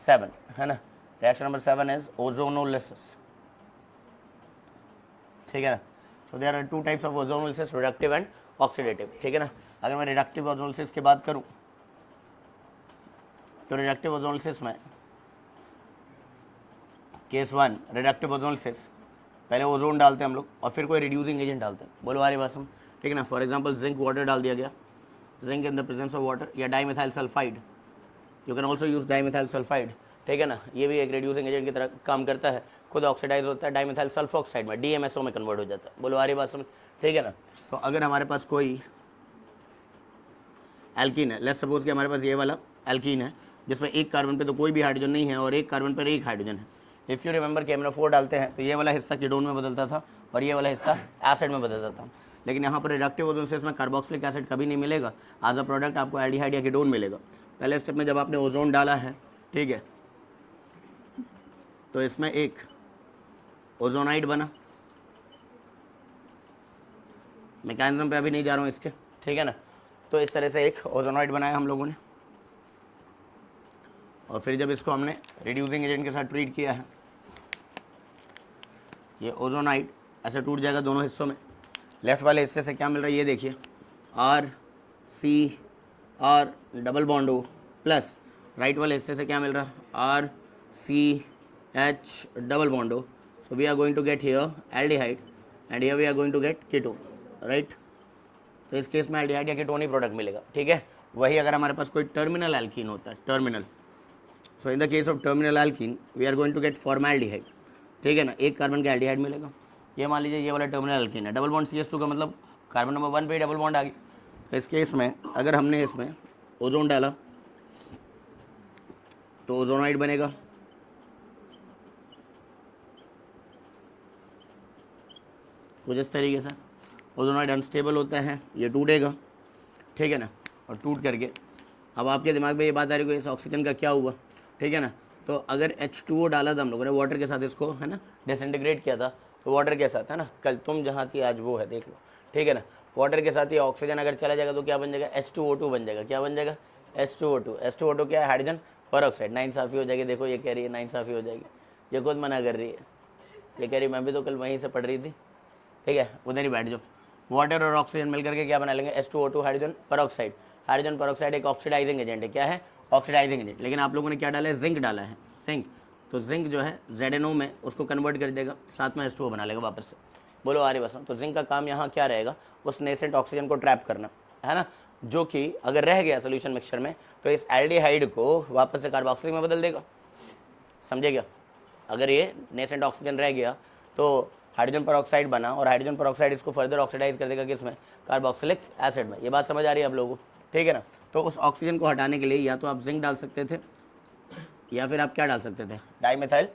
7, है ना। Reaction number 7 is ozonolysis, ठीक है ना। So there are two types of ozonolysis, reductive and oxidative, ठीक है ना। अगर मैं रिडक्टिव ओजोनोलिसिस की बात करूं तो रिडक्टिव ओजोनोलिसिस में केस 1 रिडक्टिव ओजोनोलिसिस, पहले ओजोन डालते हैं हम लोग और फिर कोई रिड्यूसिंग एजेंट डालते हैं, बोलो हमारी बात समझ, ठीक है ना। फॉर एग्जांपल जिंक वाटर डाल दिया गया, zinc in the presence of water, या dimethyl sulphide, you can also use dimethyl sulphide, ठीक है ना। ये भी एक रिड्यूसिंग एजेंट की तरह काम करता है, खुद ऑक्सीडाइज होता है डाइमेथाइल सल्फोक्साइड में, DMSO में कन्वर्ट हो जाता है, बोलो हमारी बात समझ, ठीक है ना। तो अगर हमारे पास कोई एल्कीन है, लेट्स सपोज कि हमारे पास ये वाला एल्कीन है जिसमें एक कार्बन पे तो कोई भी हाइड्रोजन नहीं है और एक कार्बन पर एक हाइड्रोजन है। इफ़ यू रिमेंबर कि हमने 4 डालते हैं तो ये वाला हिस्सा कीटोन में बदलता था और ये वाला हिस्सा एसिड में बदलता था, लेकिन यहाँ पर रिडक्टिव ओजोनोलिसिस में कार्बोक्सिलिक एसिड कभी नहीं मिलेगा, एज अ प्रोडक्ट आपको एल्डिहाइड या कीटोन मिलेगा। पहले स्टेप में जब आपने ओजोन डाला है, ठीक है, तो इसमें एक ओजोनाइड बना, मैकेनिज्म पे अभी नहीं जा रहा हूँ इसके, ठीक है ना। तो इस तरह से एक ओजोनाइड बनाया हम लोगों ने, और फिर जब इसको हमने रिड्यूसिंग एजेंट के साथ ट्रीट किया है, ये ओजोनाइड ऐसे टूट जाएगा दोनों हिस्सों में। लेफ्ट वाले हिस्से से क्या मिल रहा है ये देखिए, RCR double bond O plus right वाले हिस्से से क्या मिल रहा है, RCH double bond O। So we are going to get here aldehyde and here we are going to get ketone, right. तो इस केस में एल्डिहाइड या कीटोन ही प्रोडक्ट मिलेगा, ठीक है। वही अगर हमारे पास कोई टर्मिनल एल्कीन होता है, terminal, so in the case of terminal alkene we are going to get formaldehyde, ठीक है ना, एक कार्बन का एल्डिहाइड मिलेगा। ये मान लीजिए ये वाला टर्मिनल एल्कीन है, डबल बॉन्ड CH2 का मतलब कार्बन नंबर 1 पे डबल बॉन्ड आ गई। तो इस केस में अगर हमने इसमें ओजोन डाला तो ओजोनाइड बनेगा, कुछ इस तरीके से। ओजोनाइड अनस्टेबल होता है, ये टूटेगा, ठीक है ना, और टूट करके अब आपके दिमाग में ये बात आ रही है इस ऑक्सीजन का क्या हुआ, ठीक है ना। तो अगर H2O डाला था हम लोगों ने वाटर के साथ, इसको है ना डिसइंटीग्रेट किया था, तो वाटर के साथ है ना, कल तुम जहाँ थी आज वो है, देख लो, ठीक है ना। वाटर के साथ ये ऑक्सीजन अगर चला जाएगा तो क्या बन जाएगा, H2O2 बन जाएगा, क्या बन जाएगा, H2O2। H2O2 क्या है, हाइड्रोजन परऑक्साइड। नाइंसाफ़ी हो जाएगी, देखो ये कह रही है नाइंसाफ़ी हो जाएगी, ये खुद मना कर रही है, ये कह रही मैं भी तो कल वहीं से पढ़ रही थी, ठीक है, उधर ही बैठ जाओ। वाटर और ऑक्सीजन मिलकर के क्या बना लेंगे, H2O2 hydrogen peroxide. Hydrogen peroxide एक ऑक्सीडाइजिंग एजेंट है, क्या है, ऑक्सीडाइजिंग एजेंट। लेकिन आप लोगों ने क्या डाला है, जिंक डाला है, जिंक। तो जिंक जो है ZNO में उसको कन्वर्ट कर देगा, साथ में H2O बना लेगा वापस से, बोलो आ रही बस। तो जिंक का काम यहाँ क्या रहेगा, उस नेसेंट ऑक्सीजन को ट्रैप करना, है ना, जो कि अगर रह गया सोल्यूशन मिक्सचर में तो इस एल्डिहाइड को वापस से कार्बोक्सिलिक में बदल देगा, समझे क्या। अगर ये नेसेंट ऑक्सीजन रह गया तो हाइड्रोजन परऑक्साइड बना और हाइड्रोजन परऑक्साइड इसको फर्दर ऑक्सीडाइज कर देगा किसमें, कार्बोक्सिलिक एसिड में। ये बात समझ आ रही है आप लोगों को, ठीक है ना। तो उस ऑक्सीजन को हटाने के लिए या तो आप जिंक डाल सकते थे या फिर आप क्या डाल सकते थे, डाइमेथाइल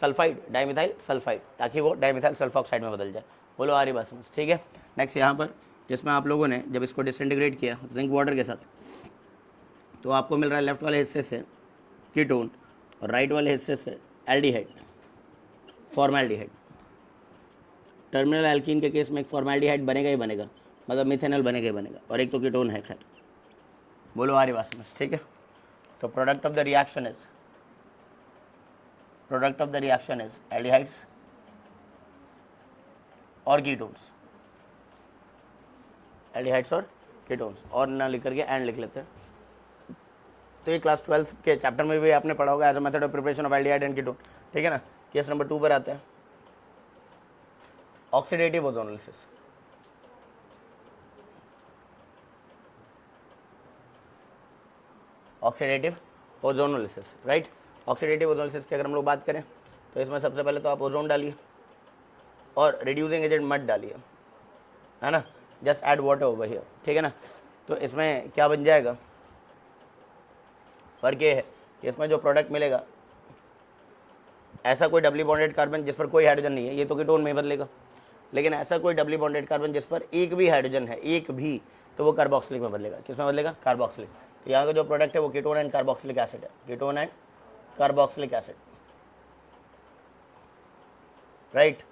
सल्फाइड, डाइमेथाइल सल्फाइड, ताकि वो डाइमेथाइल सल्फोक्साइड में बदल जाए, बोलो आ रही बात समझ, ठीक है। नेक्स्ट यहाँ पर जिसमें आप लोगों ने जब इसको डिसइंटीग्रेट किया जिंक वाटर के साथ, तो आपको मिल रहा है लेफ्ट वाले हिस्से से कीटोन और राइट वाले हिस्से से एल्डिहाइड, फॉर्मल्डिहाइड। टर्मिनल एल्कीन के केस में एक फॉर्मल्डिहाइड बनेगा ही बनेगा, मतलब मिथेनॉल बनेगा ही बनेगा, और एक तो कीटोन है, खैर बोलो आ रही बात समझ, ठीक है। तो product of the reaction is aldehydes और कीटोन्स, एल्डिहाइड्स और कीटोन्स, और ना लिख करके एंड लिख लेते हैं। तो ये क्लास 12 के चैप्टर में भी आपने पढ़ा होगा, as a method of preparation of aldehyde and ketone, ठीक है ना। केस नंबर 2 पर आते हैं, oxidative ozonolysis. Oxidative ozonolysis, right. Oxidative ozonolysis की अगर हम लोग बात करें तो इसमें सबसे पहले तो आप ओजोन डालिए और रिड्यूसिंग एजेंट मत डालिए, है ना, just add water over here, ठीक है ना। तो इसमें क्या बन जाएगा, फर्क ये है कि इसमें जो प्रोडक्ट मिलेगा, ऐसा कोई डबली बॉन्डेड कार्बन जिस पर कोई हाइड्रोजन नहीं है, ये तो कीटोन में ही बदलेगा, लेकिन ऐसा कोई डबली बॉन्डेड कार्बन जिस पर एक भी हाइड्रोजन है, एक भी, तो वो कार्बोक्सिलिक में बदलेगा, किस में बदलेगा, कार्बोक्सिलिक। तो यहाँ का जो प्रोडक्ट है वो कीटोन एंड कार्बोक्सिलिक एसिड है, ketone and carboxylic acid, right.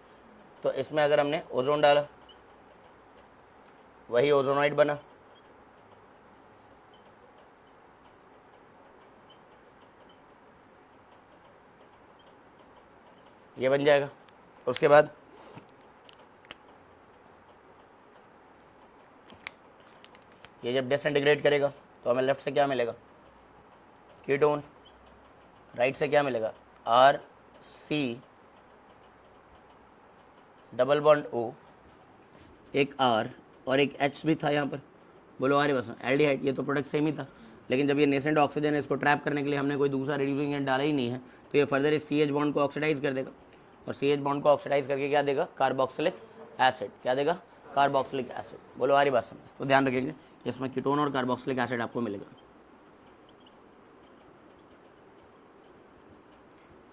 तो इसमें अगर हमने ओजोन डाला, वही ओजोनाइड बना, ये बन जाएगा। उसके बाद ये जब डिसइंटीग्रेट करेगा तो हमें लेफ्ट से क्या मिलेगा, कीटोन, राइट से क्या मिलेगा, R C double bond O, एक आर और एक एच भी था यहाँ पर, बोलो आ रही बस, एल्डिहाइड। ये तो प्रोडक्ट सेम ही था, लेकिन जब ये नेसेंट ऑक्सीजन है इसको ट्रैप करने के लिए हमने कोई दूसरा रिड्यूसिंग एजेंट डाला ही नहीं है, तो ये फर्दर इस सी एच बॉन्ड को ऑक्सीडाइज कर देगा, और सी एच बॉन्ड को ऑक्सीडाइज करके क्या देगा, कार्बोक्सिलिक एसिड। क्या देगा, कार्बोक्सिलिक एसिड। बोलो आ रही बात समझ, तो ध्यान रखेंगे इसमें कीटोन और कार्बोक्सिलिक एसिड आपको मिलेगा।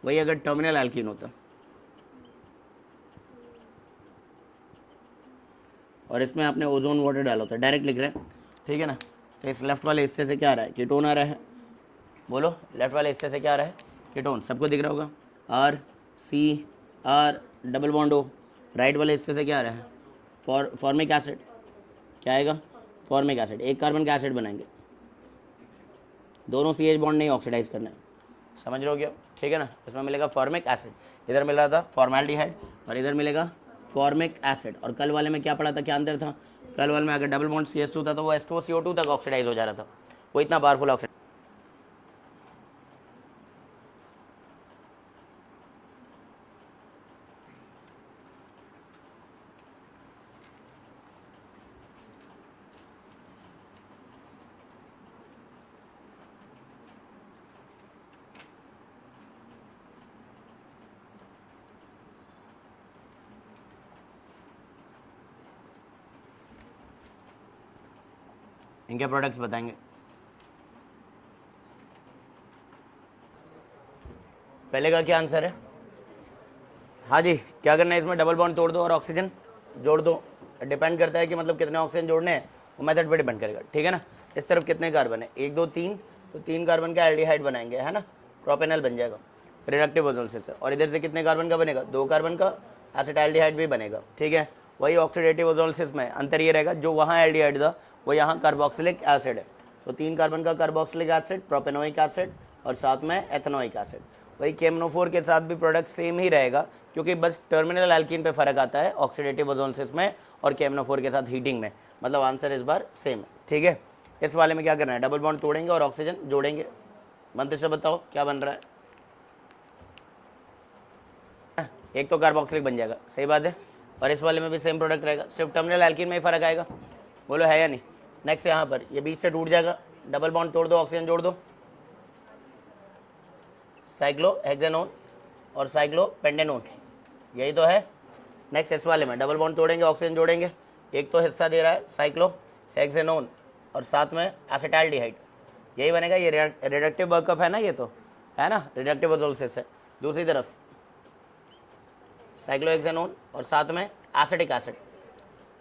वही अगर टर्मिनल एल्कीन होता और इसमें आपने ओजोन वाटर डाला होता, डायरेक्ट लिख रहे हैं, ठीक है ना, तो इस लेफ्ट वाले हिस्से से क्या आ रहा है, कीटोन आ रहा है। बोलो लेफ्ट वाले हिस्से से क्या आ रहा है, कीटोन, सबको दिख रहा होगा, R C R double bond O. Right वाले हिस्से से क्या आ रहा है, फॉर्मिक एसिड। क्या आएगा, फॉर्मिक एसिड। एक कार्बन का एसिड बनाएंगे, दोनों सी एच बॉन्ड नहीं ऑक्सीडाइज करना है, समझ रहे हो क्या, ठीक है ना। इसमें मिलेगा फॉर्मिक एसिड, इधर मिल रहा था फॉर्मेल्डिहाइड और इधर मिलेगा फॉर्मिक एसिड। और कल वाले में क्या पढ़ा था, क्या अंतर था, कल वाले में अगर डबल बॉन्ड CH2 था तो वो H2O CO2 तक ऑक्सीडाइज हो जा रहा था, वो इतना पावरफुल ऑक्सीडाइज। इनके प्रोडक्ट्स बताएंगे। पहले का क्या आंसर है, हाँ जी, क्या करना है इसमें, डबल बॉन्ड तोड़ दो और ऑक्सीजन जोड़ दो। डिपेंड करता है कि मतलब कितने ऑक्सीजन जोड़ने हैं, वो मेथड पे डिपेंड करेगा, ठीक है ना। इस तरफ कितने कार्बन है, 1 2 3, तो 3 कार्बन का एल्डिहाइड बनाएंगे, है ना, प्रोपेनॉल बन जाएगा रिडक्टिव ओजोलिसिस से। और इधर से कितने कार्बन का बनेगा, 2 कार्बन का एसिटाल्डिहाइड भी बनेगा, ठीक है। वही ऑक्सीडेटिव ओजोलिसिस में अंतर ये रहेगा, जो वहाँ एल्डिहाइड था वो यहाँ कार्बोक्सिलिक एसिड है, तो 3 कार्बन का कार्बोक्सिलिक एसिड, प्रोपेनोइक एसिड और साथ में एथेनोइक एसिड। वही केमनोफोर के साथ भी प्रोडक्ट सेम ही रहेगा, क्योंकि बस टर्मिनल एल्कीन पे फर्क आता है ऑक्सीडेटिव ओजोलिसिस में और केमनोफोर के साथ हीटिंग में, मतलब आंसर इस बार सेम है, ठीक है। इस वाले में क्या करना है, डबल बॉन्ड तोड़ेंगे और ऑक्सीजन जोड़ेंगे। मंत्र से बताओ क्या बन रहा है, एक तो कार्बोक्सिलिक बन जाएगा, सही बात है, और इस वाले में भी सेम प्रोडक्ट रहेगा, सिर्फ टर्मिनल एल्कीन में ही फर्क आएगा। बोलो है या नहीं। नेक्स्ट यहाँ पर ये बीच से टूट जाएगा, डबल बॉन्ड तोड़ दो, ऑक्सीजन जोड़ दो, साइक्लोहेक्सेनोन और साइक्लोपेंटेनोन, यही तो है। नेक्स्ट इस वाले में डबल बॉन्ड तोड़ेंगे, ऑक्सीजन जोड़ेंगे, एक तो हिस्सा दे रहा है साइक्लोहेक्सेनोन और साथ में एसिटाल्डिहाइड, यही बनेगा। ये रिडक्टिव वर्कअप है ना, ये तो है ना, रिडक्टिव ओजोलिसिस है। दूसरी तरफ साइक्लोहेक्सेनोन और साथ में एसिटिक एसिड,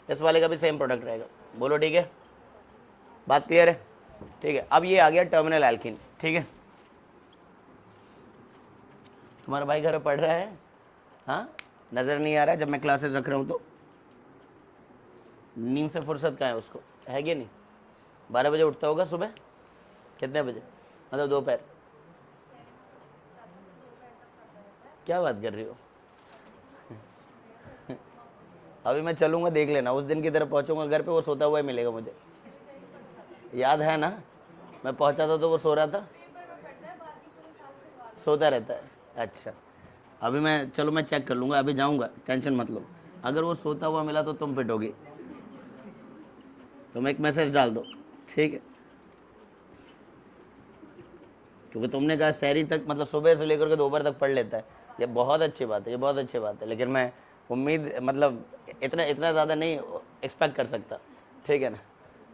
इस वाले का भी सेम प्रोडक्ट रहेगा। बोलो ठीक है, बात क्लियर है, ठीक है। अब ये आ गया टर्मिनल एल्कीन, ठीक है। तुम्हारा भाई घर में पढ़ रहा है, हाँ, नज़र नहीं आ रहा है जब मैं क्लासेस रख रहा हूँ तो, नींद से फुर्सत कहाँ है उसको, है कि नहीं। 12 बजे उठता होगा सुबह, कितने बजे, मतलब दोपहर, क्या बात कर रही हो अभी मैं चलूँगा, देख लेना, उस दिन की तरफ पहुँचूंगा घर पे, वो सोता हुआ ही मिलेगा मुझे, याद है ना, मैं पहुँचा था तो वो सो रहा था, सोता रहता है। अच्छा, अभी मैं, चलो मैं चेक कर लूँगा, अभी जाऊँगा, टेंशन मत लो। अगर वो सोता हुआ मिला तो तुम पिटोगी, तुम एक मैसेज डाल दो, ठीक है, क्योंकि तुमने कहा शहरी तक, मतलब सुबह से लेकर के दोपहर तक पढ़ लेता है, ये बहुत अच्छी बात है, ये बहुत अच्छी बात है, लेकिन मैं उम्मीद, मतलब इतना इतना ज़्यादा नहीं एक्सपेक्ट कर सकता, ठीक है ना।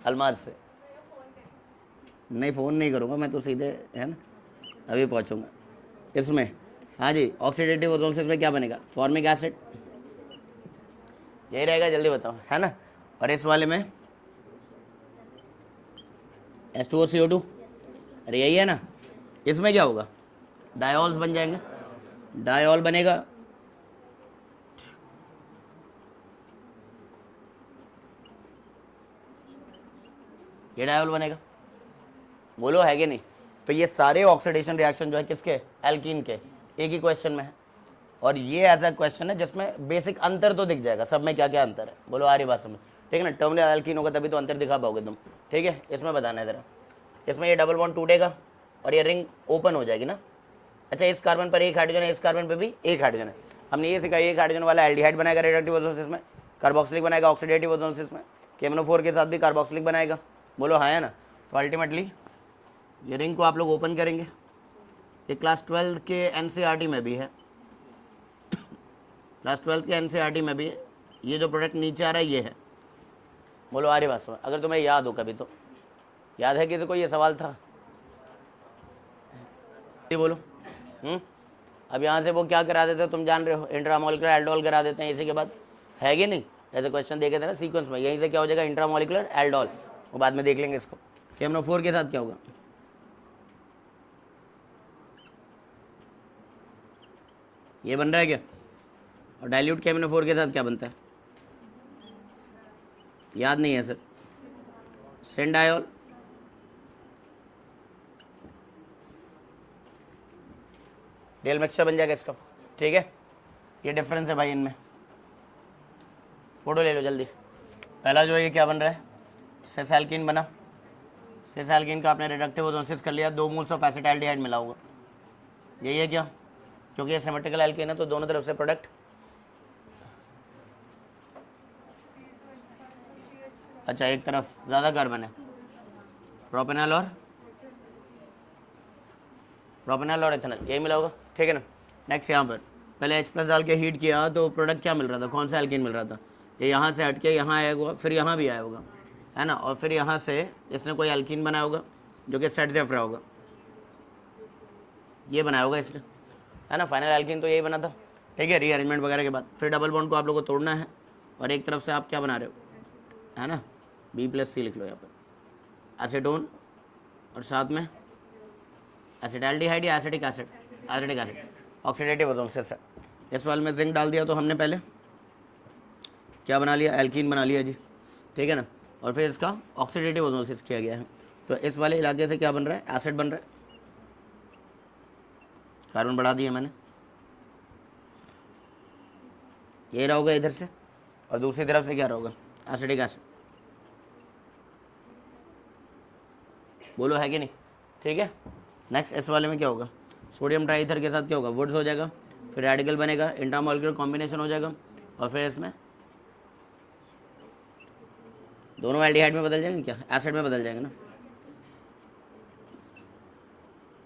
अलमाज से नहीं, फ़ोन नहीं करूँगा मैं तो सीधे, है ना, अभी पहुँचूँगा इसमें। हाँ जी, ऑक्सीडेटिव ओजोलिसिस में क्या बनेगा, फॉर्मिक एसिड, यही रहेगा, जल्दी बताओ, है ना। और इस वाले में H2O CO2, अरे यही है ना। इसमें क्या होगा, डायोल्स बन जाएंगे, डायोल बनेगा, ये डायोल बनेगा, बोलो है कि नहीं। तो ये सारे ऑक्सीडेशन रिएक्शन जो है किसके, एल्कीन के, एक ही क्वेश्चन में है, और ये ऐसा क्वेश्चन है जिसमें बेसिक अंतर तो दिख जाएगा, सब में क्या क्या अंतर है, बोलो आ रही बात समझ, ठीक है ना। टर्मिनल एल्कीन होगा तभी तो अंतर दिखा पाओगे तुम, ठीक है। इसमें बताना है ज़रा, इसमें ये डबल बॉन्ड टूटेगा और ये रिंग ओपन हो जाएगी ना। अच्छा, इस कार्बन पर एक हाइड्रोजन है, इस कार्बन पर भी एक हाइड्रोजन है। हमने ये सीखा, एक हाइड्रोजन वाला एल्डिहाइड बनाएगा रिडक्टिव ओजोनोसिस में, कार्बोक्सिलिक बनाएगा ऑक्सीडेटिव ओजोनोसिस में, KMnO4 के साथ भी कार्बोक्सिलिक बनाएगा, बोलो हाँ है ना। तो अल्टीमेटली ये रिंग को आप लोग ओपन करेंगे। ये क्लास 12 के NCERT में भी है, क्लास 12 के NCERT में भी है। ये जो प्रोडक्ट नीचे आ रहा है ये है, बोलो आ रही बात समझ, अगर तुम्हें याद हो कभी तो। याद है किसी को ये सवाल था? ये बोलो। अब यहाँ से वो क्या करा देते हो तुम जान रहे हो, इंट्रामोलिकुलर एल्डोल करा देते हैं इसी के बाद, है कि नहीं? ऐसे क्वेश्चन देखे थे ना सीक्वेंस में, यहीं से क्या हो जाएगा इंट्रामोलिकुलर एल्डोल, वो बाद में देख लेंगे इसको। KMnO4 के साथ क्या होगा, ये बन रहा है क्या? और डाइल्यूट KMnO4 के साथ क्या बनता है, याद नहीं है सर? सेंडायोल, डेल मिक्सचर बन जाएगा इसका, ठीक है। ये डिफरेंस है भाई इनमें, फोटो ले लो जल्दी। पहला जो ये क्या बन रहा है, सिस एल्कीन बना, सिस एल्कीन का आपने रिडक्टिव ओजोनोसिस कर लिया, 2 मोल्स ऑफ एसिटाल्डिहाइड मिला होगा, यही है क्या? क्योंकि ये सिमेट्रिकल एल्कीन है तो दोनों तरफ से प्रोडक्ट, अच्छा एक तरफ ज़्यादा कार्बन है, प्रोपेनॉल और इथेनॉल, यही मिला होगा, ठीक है ना। नेक्स्ट यहाँ पर पहले H+ डाल के हीट किया तो प्रोडक्ट क्या मिल रहा था, कौन सा एल्कीन मिल रहा था, ये यहाँ से हट के यहाँ आया होगा, फिर यहाँ भी आया होगा, है ना। और फिर यहाँ से इसने कोई एल्कीन बनाया होगा जो कि सेट जेफ्रा होगा, ये बनाया होगा इसने, है ना। फाइनल एल्कीन तो यही बना था, ठीक है। रीअरेंजमेंट वगैरह के बाद फिर डबल बॉन्ड को आप लोगों को तोड़ना है और एक तरफ से आप क्या बना रहे हो, है ना, B+C लिख लो यहाँ पर, एसीटोन और साथ में एसिटाल्डिहाइड या एसिटिक एसिड, ऑक्सीडेटिव ओजोनोसिस है। इस वाले में जिंक डाल दिया तो हमने पहले क्या बना लिया, एल्कीन बना लिया जी, ठीक है ना। और फिर इसका ऑक्सीडेटिव ओजोनोसिस किया गया है, तो इस वाले इलाके से क्या बन रहा है, एसिड बन रहा है, कार्बन बढ़ा दिया मैंने, ये रहा होगा इधर से, और दूसरी तरफ से क्या रहोगा, एसिटिक एसिड, बोलो है कि नहीं, ठीक है। नेक्स्ट इस वाले में क्या होगा, सोडियम ट्राईथर के साथ क्या होगा, वुड्स हो जाएगा, फिर रेडिकल बनेगा, इंट्रामोलिकुलर कॉम्बिनेशन हो जाएगा, और फिर इसमें दोनों एल्डिहाइड में बदल जाएंगे, क्या एसिड में बदल जाएंगे ना।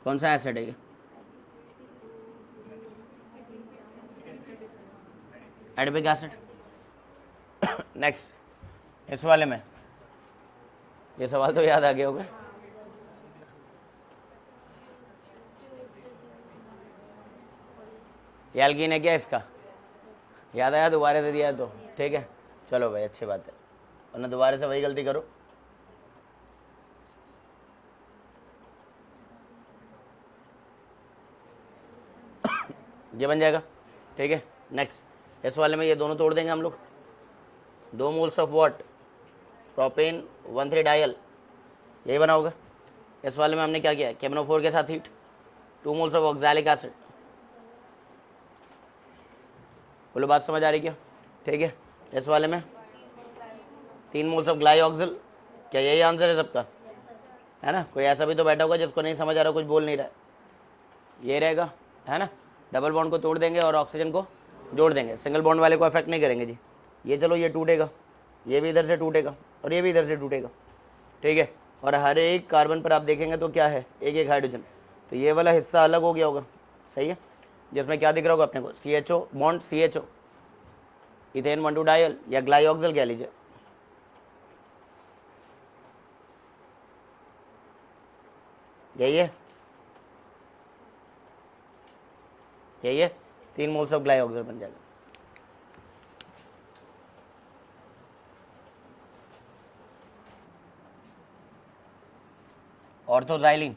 कौन सा एसिड है ये, एडिपिक एसिड। नेक्स्ट इस वाले में, ये सवाल तो याद आ गया होगा, ये एल्कीन है क्या इसका, याद आया, दोबारा से दिया है तो ठीक है, चलो भाई अच्छी बात है, वरना दोबारा से वही गलती करो। ये बन जाएगा, ठीक है। नेक्स्ट इस वाले में ये दोनों तोड़ देंगे हम लोग, 2 moles of what, propane 1,3 dial, यही बना होगा। इस वाले में हमने क्या किया, KMnO4 के साथ heat, 2 moles of oxalic acid, बोलो बात समझ आ रही क्या, ठीक है। इस वाले में 3 मोल्स ऑफ ग्लाइऑक्सिल, क्या यही आंसर है सबका, है ना। कोई ऐसा भी तो बैठा होगा जिसको नहीं समझ आ रहा, कुछ बोल नहीं रहा है, ये रहेगा, है ना। डबल बॉन्ड को तोड़ देंगे और ऑक्सीजन को जोड़ देंगे, सिंगल बॉन्ड वाले को अफेक्ट नहीं करेंगे जी। ये चलो ये टूटेगा, ये भी इधर से टूटेगा और ये भी इधर से टूटेगा, ठीक है। और हर एक कार्बन पर आप देखेंगे तो क्या है, एक एक हाइड्रोजन, तो ये वाला हिस्सा अलग हो गया होगा, सही है। जिसमें क्या दिख रहा होगा अपने को, CHO bond CHO, ethane 1,2 dial या ग्लाइऑक्सिल कह लीजिए, यही है, यही है, 3 मोल्स ऑफ ग्लाइऑक्सिल बन जाएगा। ऑर्थोजाइलिन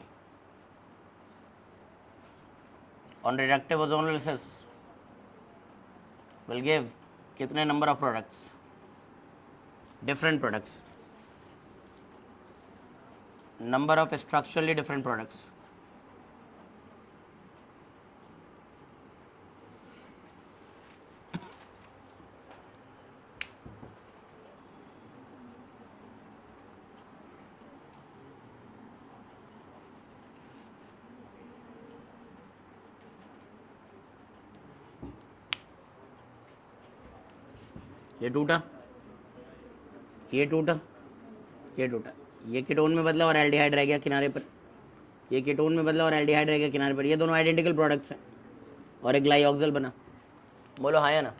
on reductive ozonolysis will give कितने number of products, different products, number of structurally different products, ये टूटा, ये टूटा, ये टूटा, ये कीटोन में बदला और एल्डिहाइड रह गया किनारे पर, ये कीटोन में बदला और एल्डिहाइड रह गया किनारे पर। ये दोनों आइडेंटिकल प्रोडक्ट्स हैं और एक ग्लाइऑक्सल बना। बोलो हाँ या ना।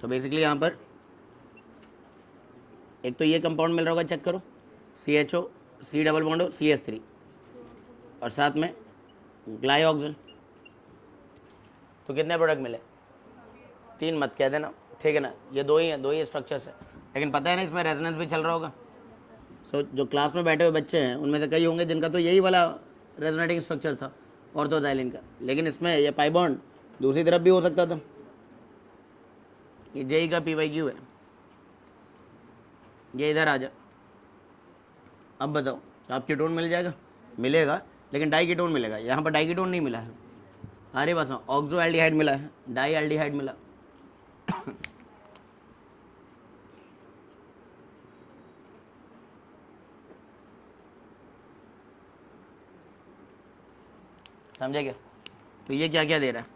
तो बेसिकली यहाँ पर एक तो ये कंपाउंड मिल रहा होगा, चेक करो, CHO, C डबल बॉन्ड हो, CH3 और साथ में ग्लाइऑक्सल। तो कितने प्रोडक्ट मिले? 3 मत कह देना, ठीक है ना। ये दो ही स्ट्रक्चर्स है, लेकिन पता है ना इसमें रेजोनेंस भी चल रहा होगा। सो जो क्लास में बैठे हुए बच्चे हैं उनमें से कई होंगे जिनका तो यही वाला रेजोनेटिंग स्ट्रक्चर था ऑर्थोजाइलिन का, लेकिन इसमें ये पाई बॉन्ड दूसरी तरफ भी हो सकता था। ये JEE का PYQ है, ये इधर आ जा। अब बताओ, आप कीटोन मिल जाएगा? मिलेगा, लेकिन डाई कीटोन मिलेगा। यहाँ पर डाई कीटोन नहीं मिला है, अरे बस ऑक्सो एल्डिहाइड मिला है, डाई एल्डिहाइड मिला। समझे क्या? तो ये क्या क्या दे रहा है?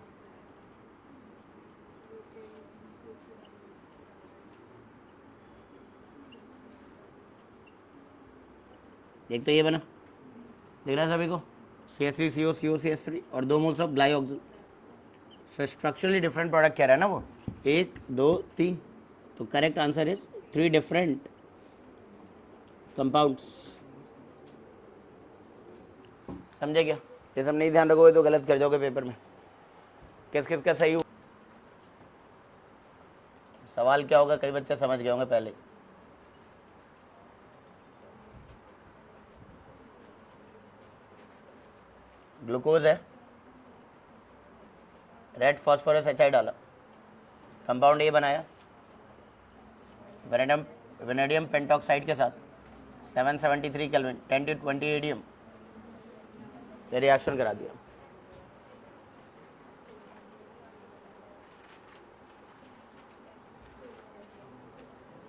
एक तो ये बना, दिख रहा है सभी को, CH3CO COCH3 और 2 moles of glyoxal. So structurally different product कह रहा है ना वो, 1 2 3। तो correct answer is 3 different compounds. समझे क्या? ये सब नहीं ध्यान रखोगे तो गलत कर जाओगे पेपर में। किस किस का सही हो? सवाल क्या होगा कई बच्चे समझ गए होंगे पहले। ग्लूकोज है, रेड फॉस्फोरस HI डाला, कंपाउंड ये बनाया वेनेडियम पेंटॉक्साइड के साथ 773 केल्विन 10 to 20 एडियम, ये रिएक्शन करा दिया।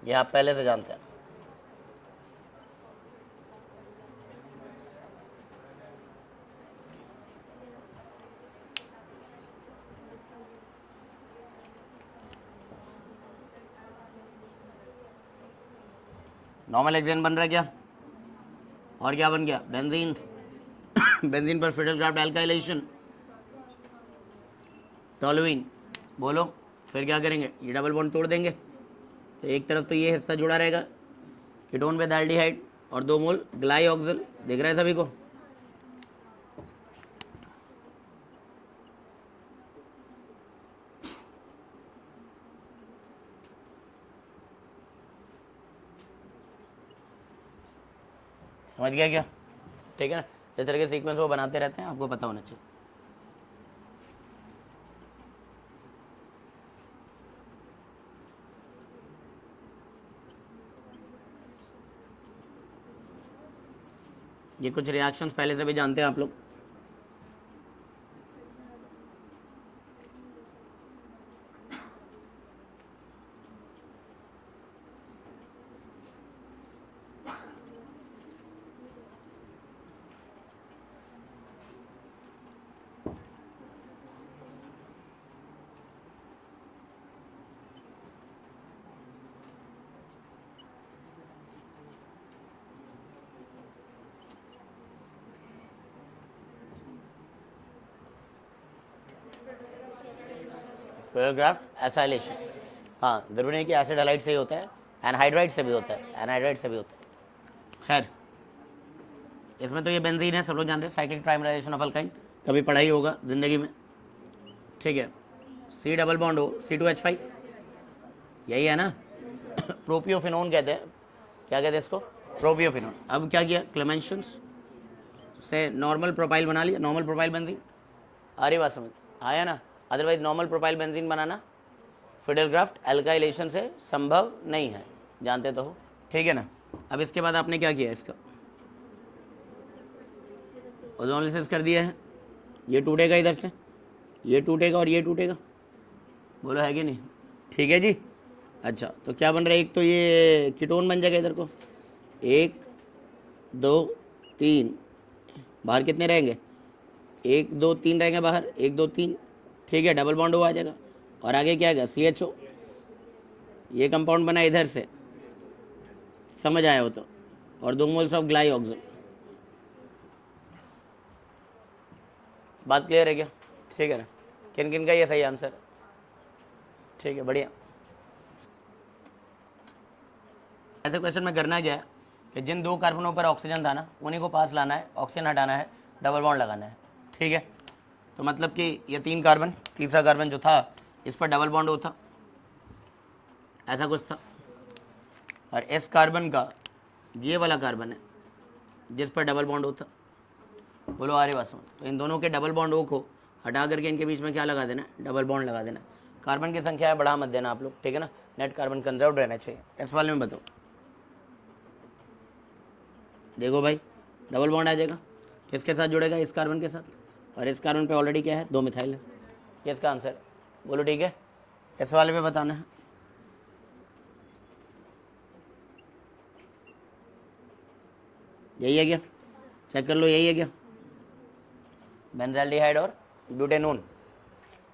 ये आप पहले से जानते हैं। नॉर्मल हेक्सेन बन रहा है क्या? और क्या बन गया? बेंजीन। बेंजीन पर फिडेलक्राफ्ट एल्काइलेशन, टोलुइन। बोलो फिर क्या करेंगे? ये डबल बॉन्ड तोड़ देंगे, तो एक तरफ तो ये हिस्सा जुड़ा रहेगा कीटोन विद एल्डिहाइड और 2 मोल ग्लाइऑक्सल। दिख रहा है सभी को? समझ गया क्या? ठीक है ना, इस तरह के सीक्वेंस वो बनाते रहते हैं, आपको पता होना चाहिए। ये कुछ रिएक्शंस पहले से भी जानते हैं आप लोग। फिडेलक्राफ्ट एसाइलेशन, हाँ जरूरी नहीं कि एसिड हैलाइड से ही होता है, एनहाइड्राइड से भी होता है, एनहाइड्राइड से भी होता है। खैर इसमें तो ये बेंजीन है, सब लोग जानते हैं, साइक्लिक ट्राइमराइजेशन ऑफ अल्काइन, कभी पढ़ाई होगा जिंदगी में। ठीक है, C डबल बॉन्ड हो C2H5, यही है ना। प्रोपियोफिनोन कहते हैं, क्या कहते हैं इसको? प्रोपियोफिनोन। अब क्या किया? क्लेमेंशंस से नॉर्मल प्रोपाइल बना लिया, नॉर्मल प्रोपाइल बेंजीन। आ रही बात समझ? आया ना? अदरवाइज नॉर्मल प्रोपाइल बेंजीन बनाना फिडेलक्राफ्ट एल्काइलेशन से संभव नहीं है, जानते तो हो। ठीक है ना। अब इसके बाद आपने क्या किया? इसका ओजोनलिसिस कर दिया है, ये टूटेगा इधर से, ये टूटेगा और ये टूटेगा। बोलो है कि नहीं? ठीक है जी। अच्छा तो क्या बन रहा है? एक तो ये कीटोन बन जाएगा इधर को, 1 2 3, बाहर कितने रहेंगे? 1 2 3 रहेंगे बाहर, 1 2 3। ठीक है, डबल बॉन्ड हो आ जाएगा और आगे क्या आएगा? CHO। ये कंपाउंड बना इधर से, समझ आया हो तो, और 2 मोल्स ऑफ ग्लाइऑक्सिल। बात क्लियर है क्या? ठीक है ना? किन किन का ये सही आंसर? ठीक है, बढ़िया। ऐसे क्वेश्चन में करना क्या है कि जिन 2 कार्बनों पर ऑक्सीजन था ना, उन्हीं को पास लाना है, ऑक्सीजन हटाना है, डबल बॉन्ड लगाना है। ठीक है, तो मतलब कि ये 3 कार्बन, तीसरा कार्बन जो था इस पर डबल बॉन्ड होता, ऐसा कुछ था, और इस कार्बन का ये वाला कार्बन है जिस पर डबल बॉन्ड होता। बोलो आ रही बात समझ? तो इन दोनों के डबल बॉन्ड ओ को हटा करके इनके बीच में क्या लगा देना? डबल बॉन्ड लगा देना। कार्बन की संख्या है बढ़ा मत देना आप लोग, ठीक है ना? नेट कार्बन कंजर्व रहना चाहिए। इस वाले में बताओ, देखो भाई, डबल बॉन्ड आ जाएगा, किसके साथ जुड़ेगा? इस कार्बन के साथ, और इस कार्बन पे ऑलरेडी क्या है? 2 मिथाइल है। ये इसका आंसर, बोलो ठीक है? इस वाले पे बताना है। यही है क्या? चेक कर लो, यही है क्या? बेंजाल्डिहाइड और ब्यूटेनोन।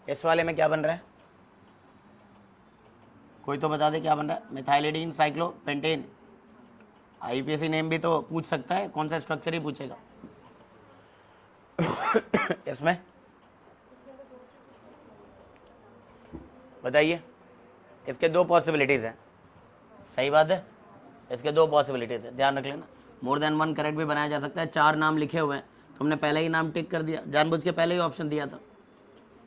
इस वाले में क्या बन रहा है? कोई तो बता दे क्या बन रहा है? Methylidene cyclopentane. आईपीएससी नेम भी तो पूछ सकता है, कौन सा स्ट्रक्चर ही पूछेगा। इसमें बताइए, इसके 2 पॉसिबिलिटीज़ हैं। सही बात है, इसके 2 पॉसिबिलिटीज़ है, ध्यान रख लेना। मोर देन 1 करेक्ट भी बनाया जा सकता है। 4 नाम लिखे हुए हैं, तुमने पहले ही नाम टिक कर दिया, जानबूझ के पहले ही ऑप्शन दिया था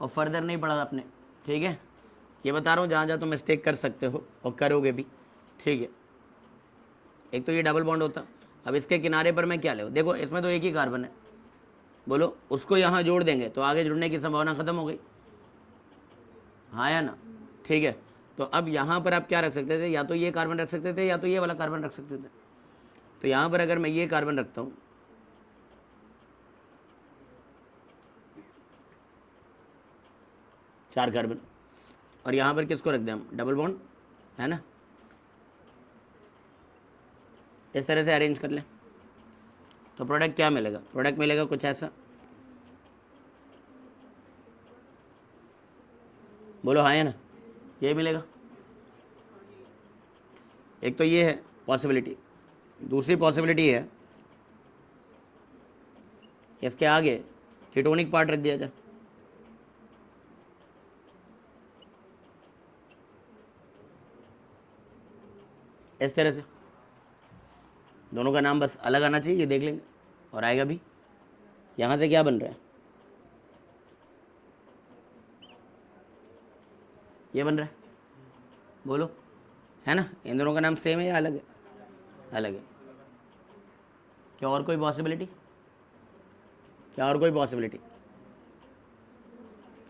और फर्दर नहीं पढ़ा आपने। ठीक है, ये बता रहा हूँ जहाँ जहाँ तुम मिस्टेक कर सकते हो और करोगे भी। ठीक है, एक तो ये डबल बॉन्ड होता। अब इसके किनारे पर मैं क्या ले, देखो इसमें तो एक ही कार्बन है, बोलो उसको यहाँ जोड़ देंगे तो आगे जुड़ने की संभावना खत्म हो गई, हाँ या ना? ठीक है, तो अब यहाँ पर आप क्या रख सकते थे? या तो ये कार्बन रख सकते थे या तो ये वाला कार्बन रख सकते थे। तो यहाँ पर अगर मैं ये कार्बन रखता हूँ, चार कार्बन, और यहाँ पर किसको रख दें हम? डबल बॉन्ड, है ना? इस तरह से अरेंज कर लें तो प्रोडक्ट क्या मिलेगा? प्रोडक्ट मिलेगा कुछ ऐसा, बोलो हाँ या ना? ये मिलेगा। एक तो ये है पॉसिबिलिटी, दूसरी पॉसिबिलिटी है इसके आगे कीटोनिक पार्ट रख दिया जाए, इस तरह से। दोनों का नाम बस अलग आना चाहिए, ये देख लेंगे, और आएगा भी। यहाँ से क्या बन रहा है? ये बन रहा है, बोलो, है ना? इन दोनों का नाम सेम है या अलग है? अलग है। क्या और कोई पॉसिबिलिटी? क्या और कोई पॉसिबिलिटी?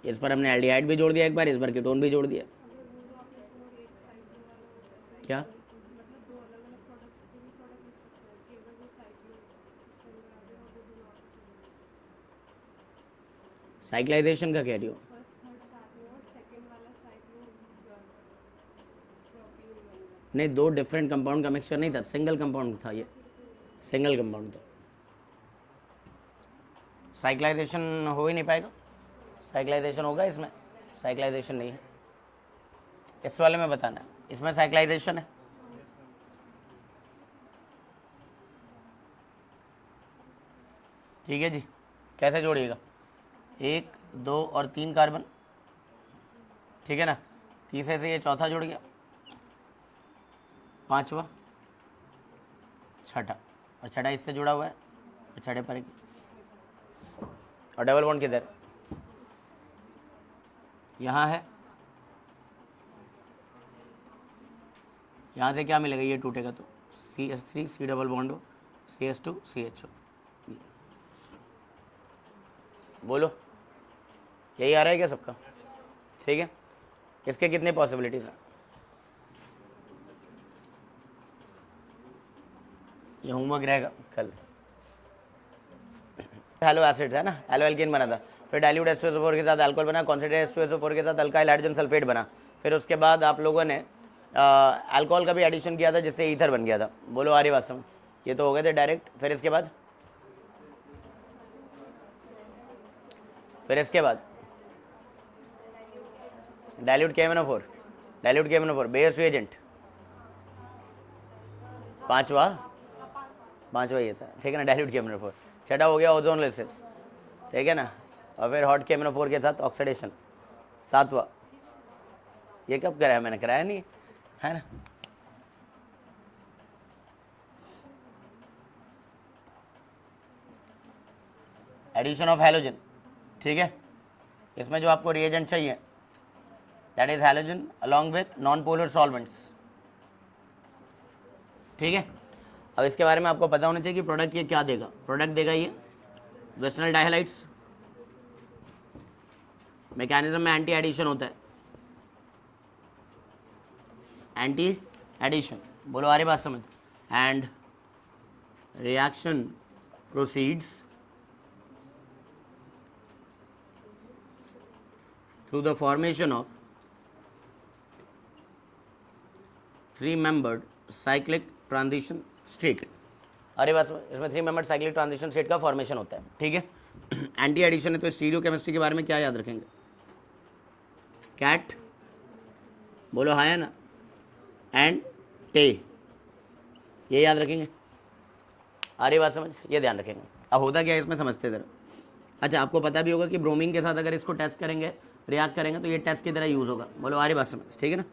इस पर हमने एल्डिहाइड भी जोड़ दिया एक बार, इस बार कीटोन भी जोड़ दिया। क्या? साइक्लाइजेशन का कह रही हो? नहीं, 2 डिफरेंट कंपाउंड का मिक्सचर नहीं था, सिंगल कंपाउंड था ये, सिंगल कंपाउंड था। साइक्लाइजेशन हो ही नहीं पाएगा। साइक्लाइजेशन होगा इसमें? साइक्लाइजेशन नहीं है। इस वाले में बताना है, इसमें साइक्लाइजेशन है। ठीक है जी, कैसे जोड़िएगा? 1, 2 और 3 कार्बन, ठीक है ना? तीसरे से ये चौथा जुड़ गया, पांचवा, छठा, और छठा इससे जुड़ा हुआ है, और छठे पर और डबल बॉन्ड किधर? यहाँ है। यहाँ से क्या मिलेगा? ये टूटेगा तो CH3 C डबल बॉन्ड हो, CH2 CHO। बोलो, यही आ रहा है क्या सबका? ठीक है, इसके कितने पॉसिबिलिटीज हैं? ये होमवर्क रहेगा कल। हेलो एसिड है ना, हेलो एल्केन बना था, फिर डाइल्यूट H2SO4 के साथ अल्कोहल बना, कॉन्सेंट्रेटेड H2SO4 के साथ अल्काइल हाइड्रोजन सल्फेट बना, फिर उसके बाद आप लोगों ने अल्कोहल का भी एडिशन किया था जिससे ईथर बन गया था। बोलो आ रही बात समझ? ये तो हो गए थे डायरेक्ट। फिर इसके बाद dilute KMnO4, dilute KMnO4 base reagent पांचवा ये था, ठीक है ना, डाइल्यूट KMnO4। छठा हो गया ओजोन लिसिस, ठीक है ना, और फिर हॉट KMnO4 के साथ ऑक्सीडेशन, सातवां। ये कब कराया मैंने, कराया नहीं है ना। एडिशन ऑफ हैलोजन, ठीक है, इसमें जो आपको रिएजेंट चाहिए that is halogen along with non polar solvents, ठीक है। अब इसके बारे में आपको पता होना चाहिए कि प्रोडक्ट ये क्या देगा। प्रोडक्ट देगा ये वेस्टर्नल डाइहैलाइड्स, मैकेनिज्म में एंटी एडिशन होता है, एंटी एडिशन, बोलो आ रही बात समझ, and reaction proceeds through the formation of three-membered cyclic transition state। अरे बस इसमें 3-membered cyclic transition state का फॉर्मेशन होता है, ठीक है। एंटी एडिशन है तो स्टीरियो केमिस्ट्री के बारे में क्या याद रखेंगे, कैट, बोलो हाँ या ना, एंड टे, ये याद रखेंगे। अरे बात समझ, ये ध्यान रखेंगे। अब होता क्या है इसमें समझते जरा। अच्छा, आपको पता भी होगा कि ब्रोमीन के साथ अगर इसको टेस्ट करेंगे, रिएक्ट करेंगे तो ये टेस्ट की तरह यूज होगा, बोलो आ रही बात समझ, ठीक है ना।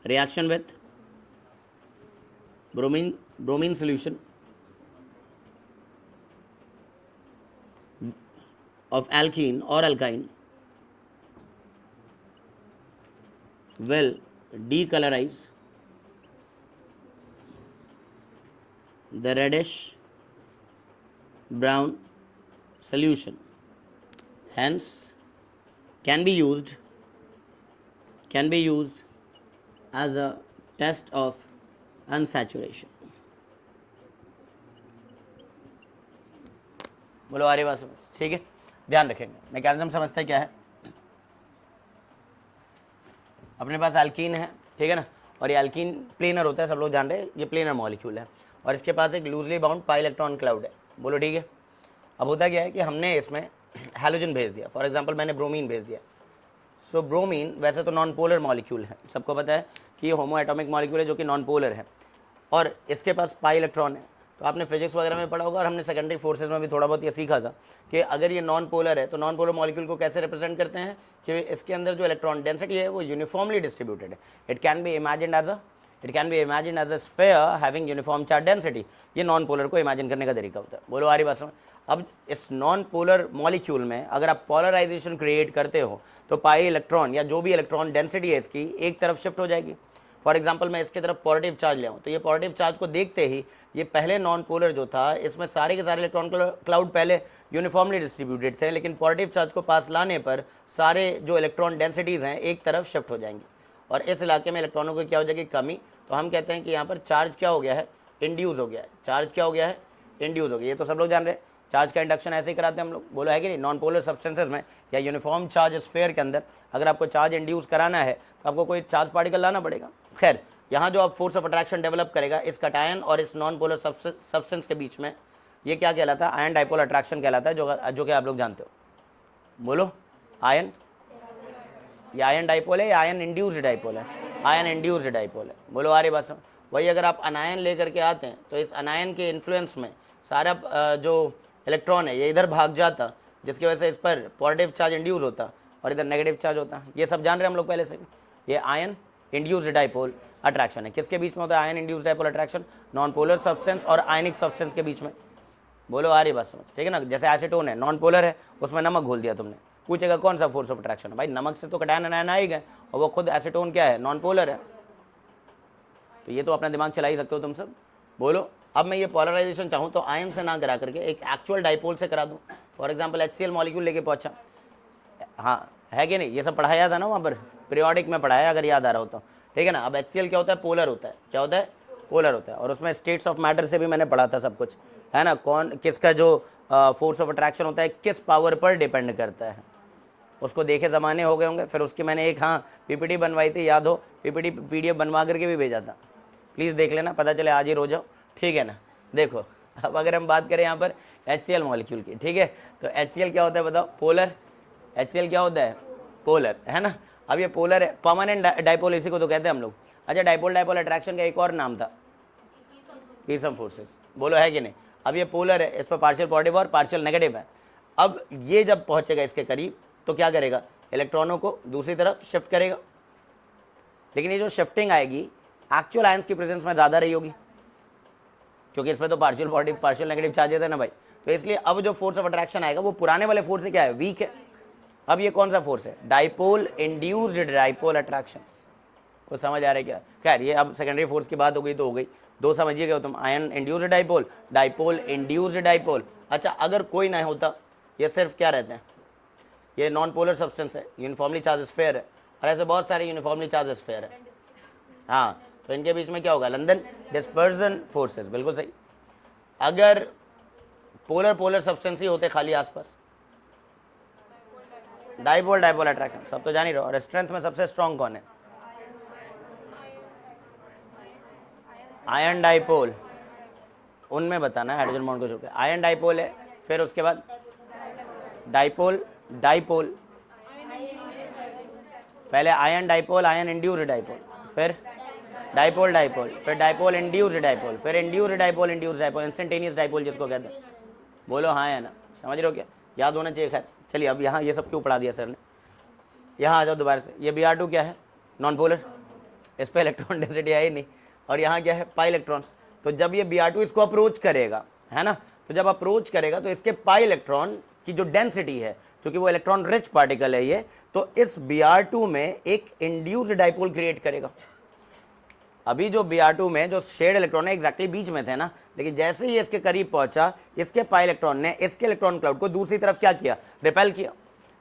Reaction with bromine solution of alkene or alkyne will decolorize the reddish brown solution, hence can be used as a test of unsaturation। बोलो आ रही बात समझ, ठीक है, ध्यान रखेंगे। मैकेनिज्म समझते हैं क्या है। अपने पास एल्कीन है, ठीक है ना, और ये एल्कीन प्लेनर होता है, सब लोग जान रहे हैं, ये प्लेनर मॉलिक्यूल है और इसके पास एक loosely bound pi electron cloud है, बोलो ठीक है। अब होता क्या है कि हमने इसमें हैलोजन भेज दिया, फॉर एग्जांपल मैंने ब्रोमीन भेज दिया। सो ब्रोमीन वैसे तो नॉन पोलर मॉलिक्यूल है, सबको पता है कि ये होमो एटॉमिक मॉलिक्यूल है जो कि नॉन पोलर है और इसके पास पाई इलेक्ट्रॉन है। तो आपने फिजिक्स वगैरह में पढ़ा होगा और हमने सेकेंडरी फोर्सेज में भी थोड़ा बहुत ये सीखा था कि अगर ये नॉन पोलर है तो नॉन पोलर मॉलिक्यूल को कैसे रिप्रेजेंट करते हैं कि इसके अंदर जो इलेक्ट्रॉन डेंसिटी है वो यूनिफॉर्मली डिस्ट्रीब्यूटेड है। It can be imagined as a sphere having uniform charge density. ये नॉन पोलर को इमेजिन करने का तरीका होता है, बोलो आ रही बात समझ। अब इस नॉन पोलर मॉलिक्यूल में अगर आप पोलराइजेशन क्रिएट करते हो तो पाई इलेक्ट्रॉन या जो भी इलेक्ट्रॉन डेंसिटी है इसकी एक तरफ शिफ्ट हो जाएगी। फॉर एग्जाम्पल मैं इसकी तरफ पॉजिटिव चार्ज ले आऊँ तो ये पॉजिटिव चार्ज को देखते ही ये पहले नॉन पोलर जो था इसमें सारे के सारे इलेक्ट्रॉन क्लाउड पहले यूनिफॉर्मली डिस्ट्रीब्यूटेड थे, लेकिन पॉजिटिव चार्ज को पास लाने पर सारे जो इलेक्ट्रॉन डेंसिटीज़ हैं एक तरफ शिफ्ट हो जाएंगी और इस इलाके में इलेक्ट्रॉनों को क्या हो जाएगी, कमी। तो हम कहते हैं कि यहाँ पर चार्ज क्या हो गया है, इंड्यूस हो गया है। चार्ज क्या हो गया है, इंड्यूस हो गया। ये तो सब लोग जान रहे हैं, चार्ज का इंडक्शन ऐसे ही कराते हैं हम लोग, बोलो है कि नहीं। नॉन पोलर सब्सटेंसेज में या यूनिफॉर्म चार्ज स्फीयर के अंदर अगर आपको चार्ज इंड्यूस कराना है तो आपको कोई चार्ज पार्टिकल लाना पड़ेगा। खैर, यहाँ जो आप फोर्स ऑफ अट्रैक्शन डेवलप करेगा इस कटायन और इस नॉन पोलर सब्सटेंस के बीच में, ये क्या कहलाता है, आयन डाइपोल अट्रैक्शन कहलाता है, जो कि आप लोग जानते हो। बोलो आयन, ये आयन डाइपोल है या आयन इंड्यूस्ड डाइपोल है, आयन इंड्यूस्ड डाइपोल है, बोलो आ रही बात समझ। वही अगर आप अनायन लेकर के आते हैं तो इस अनायन के इन्फ्लुएंस में सारा जो इलेक्ट्रॉन है ये इधर भाग जाता, जिसकी वजह से इस पर पॉजिटिव चार्ज इंड्यूस होता और इधर नेगेटिव चार्ज होता। ये सब जान रहे हैं हम लोग पहले से। ये आयन इंड्यूस्ड डाइपोल अट्रैक्शन है। किसके बीच में होता है ion induced dipole attraction, non polar substance और आयनिक सब्सटेंस के बीच में, बोलो आ रही बात समझ, ठीक है ना। जैसे एसीटोन है, नॉन पोलर है, उसमें नमक घोल दिया तुमने, पूछेगा कौन सा फोर्स ऑफ अट्रैक्शन है, भाई नमक से तो कटायन अनायन आ ही गए और वो खुद एसीटोन क्या है, नॉन पोलर है। तो ये तो अपना दिमाग चला ही सकते हो तुम सब। बोलो अब मैं ये पोलराइजेशन चाहूँ तो आयन से ना करा करके एक एक्चुअल डाइपोल से करा दूँ। फॉर एग्जाम्पल HCl मॉलिक्यूल लेके पहुँचा, हाँ है कि नहीं, ये सब पढ़ाया था ना वहाँ पर, पीरियोडिक में पढ़ाया अगर याद आ रहा हो तो, ठीक है ना। अब HCl क्या होता है, पोलर होता है। क्या होता है, पोलर होता है। और उसमें स्टेट्स ऑफ मैटर से भी मैंने पढ़ा था सब कुछ, है ना। कौन किसका जो फोर्स ऑफ अट्रैक्शन होता है किस पावर पर डिपेंड करता है, उसको देखे ज़माने हो गए होंगे। फिर उसकी मैंने एक PPT बनवाई थी, याद हो, PPT PDF बनवा करके भी भेजा था, प्लीज़ देख लेना, पता चले आज ही रो जाओ, ठीक है ना। देखो अब अगर हम बात करें यहाँ पर HCl मॉलिक्यूल की, ठीक है, तो HCl क्या होता है बताओ, पोलर। HCl क्या होता है, पोलर, है ना। अब ये पोलर है, परमानेंट डाइपोल इसी को तो कहते हैं हम लोग। अच्छा, डाइपोल डाइपोल अट्रैक्शन का एक और नाम था कीसम फोर्सेस, बोलो है कि नहीं। अब ये पोलर है, इस पर पार्शियल पॉजिटिव और पार्शियल नेगेटिव है। अब ये जब पहुंचेगा इसके करीब तो क्या करेगा, इलेक्ट्रॉनों को दूसरी तरफ शिफ्ट करेगा। लेकिन ये जो शिफ्टिंग आएगी एक्चुअल आयंस की प्रेजेंस में ज़्यादा रही होगी, क्योंकि इसमें तो partial positive partial negative charges है ना भाई। तो इसलिए अब जो फोर्स ऑफ अट्रैक्शन आएगा वो पुराने वाले फोर्स से क्या है, वीक है। अब ये कौन सा फोर्स है, डाइपोल इंड्यूस्ड डाइपोल अट्रैक्शन। कुछ समझ आ रहा है क्या। खैर ये अब सेकेंडरी फोर्स की बात हो गई तो हो गई, दो समझिएगा तुम, ion induced dipole, dipole induced dipole. अच्छा, अगर कोई ना होता, ये सिर्फ क्या रहते हैं, ये नॉन पोलर सब्सटेंस है, यूनिफॉर्मली चार्ज स्फीयर है, और ऐसे बहुत सारे यूनिफॉर्मली चार्ज स्फीयर है। हाँ, तो इनके बीच में क्या होगा, लंदन डिस्पर्जन फोर्सेस, बिल्कुल सही। अगर पोलर पोलर सब्सटेंस ही होते खाली आसपास, डाइपोल डाइपोल अट्रैक्शन सब तो जान ही रहो। और स्ट्रेंथ में सबसे स्ट्रॉन्ग कौन है, आयन डाइपोल, उनमें बताना है हाइड्रोजन बॉन्ड को छोड़कर। आयन डाइपोल है, फिर उसके बाद डाइपोल डाइपोल, पहले ion dipole, ion induced dipole, फिर डाइपोल डाइपोल, फिर डाइपोल इंड्यूस्ड डाइपोल, फिर induced dipole induced dipole, instantaneous dipole जिसको कहते हैं। बोलो हाँ या ना, समझ रहे हो क्या, याद होना चाहिए। खैर चलिए, अब यहाँ ये सब क्यों पढ़ा दिया सर ने, यहाँ आ जाओ दोबारा से। ये Br2 क्या है, नॉन पोलर, इस पर इलेक्ट्रॉन डेंसिटी है ही नहीं, और यहाँ क्या है, पाई इलेक्ट्रॉन्स। तो जब ये Br2 इसको अप्रोच करेगा, है ना, तो जब अप्रोच करेगा तो इसके पाई इलेक्ट्रॉन की जो डेंसिटी है, क्योंकि वो इलेक्ट्रॉन रिच पार्टिकल है ये, तो इस Br2 में एक इंड्यूस्ड डाइपोल क्रिएट करेगा। अभी जो Br2 में जो शेड इलेक्ट्रॉन है एग्जैक्टली बीच में थे ना, लेकिन जैसे ही इसके करीब पहुंचा, इसके पाई इलेक्ट्रॉन ने इसके इलेक्ट्रॉन क्लाउड को दूसरी तरफ क्या किया, रिपेल किया,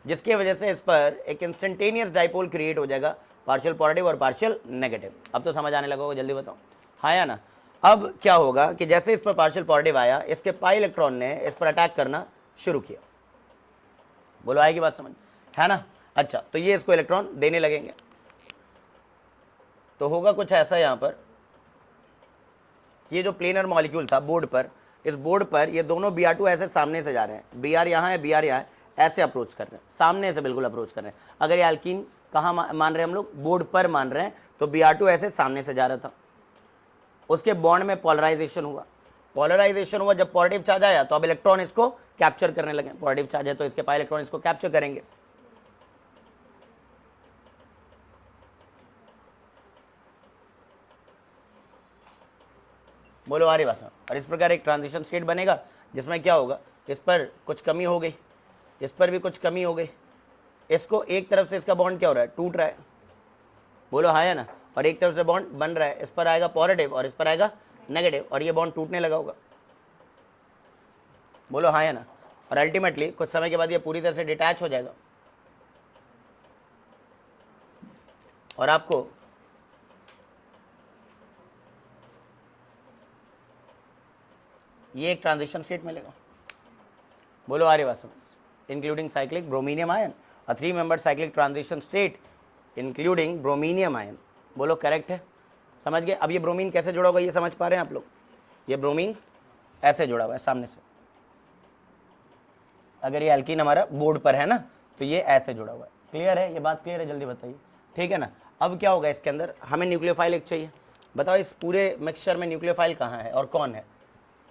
जिसकी वजह से इस पर एक इंस्टेंटेनियस डाइपोल क्रिएट हो जाएगा, पार्शियल पॉजिटिव और पार्शियल नेगेटिव। अब तो समझ आने लगा होगा, जल्दी बताओ हाँ या ना। अब क्या होगा कि जैसे इस पर पार्शियल पॉजिटिव आया, इसके पाई इलेक्ट्रॉन ने इस पर अटैक करना शुरू किया। बोलो आएगी बात समझ, है ना। अच्छा, तो ये इसको इलेक्ट्रॉन देने लगेंगे, तो होगा कुछ ऐसा यहाँ पर, ये जो प्लेनर मॉलिक्यूल था बोर्ड पर, इस बोर्ड पर ये दोनों Br2 ऐसे सामने से जा रहे हैं, Br यहाँ है, Br यहाँ है, ऐसे अप्रोच कर रहे हैं, सामने से बिल्कुल अप्रोच कर रहे हैं। अगर ये एल्कीन कहाँ मान रहे हैं हम लोग, बोर्ड पर मान रहे हैं, तो Br2 ऐसे सामने से जा रहा था, उसके बॉन्ड में पोलराइजेशन हुआ। पोलराइजेशन हुआ, जब पॉजिटिव चार्ज आया तो अब इलेक्ट्रॉन इसको कैप्चर करने लगे, पॉजिटिव चार्ज है तो इसके पाई इलेक्ट्रॉन इसको कैप्चर करेंगे। बोलो आ रही बात। और इस प्रकार एक ट्रांजिशन स्टेट बनेगा जिसमें क्या होगा, इस पर कुछ कमी हो गई, इस पर भी कुछ कमी हो गई, इसको एक तरफ से इसका बॉन्ड क्या हो रहा है, टूट रहा है। बोलो हाँ या ना। और एक तरफ से बॉन्ड बन रहा है, इस पर आएगा पॉजिटिव और इस पर आएगा नेगेटिव, और ये बॉन्ड टूटने लगा होगा। बोलो हाँ या ना। और अल्टीमेटली कुछ समय के बाद ये पूरी तरह से डिटैच हो जाएगा और आपको ये एक ट्रांजिशन स्टेट मिलेगा। बोलो आ रही बात समझ, including cyclic bromonium ion, a 3 member cyclic transition state including bromonium ion. बोलो करेक्ट है, समझ गए। अब ये ब्रोमीन कैसे जुड़ा होगा ये समझ पा रहे हैं आप लोग, ये ब्रोमीन ऐसे जुड़ा हुआ है सामने से, अगर ये एल्कीन हमारा बोर्ड पर है ना तो ये ऐसे जुड़ा हुआ है। क्लियर है, ये बात क्लियर है, जल्दी बताइए, ठीक है ना। अब क्या होगा इसके अंदर, हमें न्यूक्लियोफाइल एक चाहिए, बताओ इस पूरे मिक्सचर में न्यूक्लियोफाइल कहाँ है और कौन है,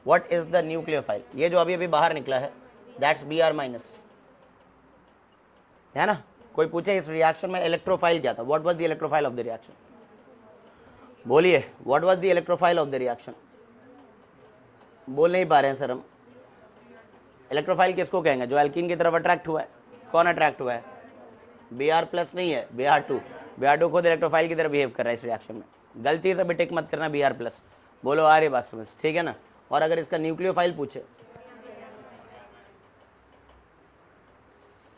व्हाट इज द न्यूक्लियोफाइल। ये जो अभी अभी बाहर निकला है दैट्स Br-, है ना। कोई पूछे इस रिएक्शन में इलेक्ट्रोफाइल क्या था, what was the electrophile of the reaction, बोलिए what was the electrophile of the reaction. बोल नहीं पा रहे हैं सर हम। इलेक्ट्रोफाइल किसको कहेंगे, जो एल्कीन की तरफ अट्रैक्ट हुआ है। कौन अट्रैक्ट हुआ है, Br+ नहीं है, Br2। Br2 खुद इलेक्ट्रोफाइल की तरह बिहेव कर रहा है इस रिएक्शन में, गलती से भी टिक मत करना Br+। बोलो आ रही बात समझ, ठीक है ना। और अगर इसका न्यूक्लियोफाइल पूछे,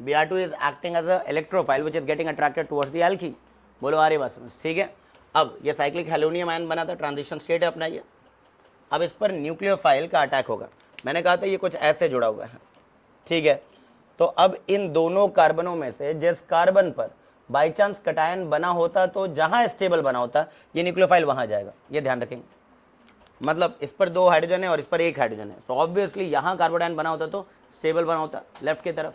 Br2 is acting as a electrophile which is getting attracted towards the alkene। बोलो आ रही बात समझ, ठीक है। अब ये साइक्लिक हेलोनियम आयन बना था, ट्रांजिशन स्टेट है अपना ये। अब इस पर न्यूक्लियोफाइल का अटैक होगा, मैंने कहा था ये कुछ ऐसे जुड़ा हुआ है, ठीक है। तो अब इन दोनों कार्बनों में से जिस कार्बन पर बाई चांस कटायन बना होता तो जहां स्टेबल बना होता ये न्यूक्लियोफाइल वहां जाएगा, ये ध्यान रखेंगे। मतलब इस पर 2 हाइड्रोजन है और इस पर 1 हाइड्रोजन है, सो ऑब्वियसली यहाँ कार्बोडायन बना होता तो स्टेबल बना होता लेफ्ट की तरफ।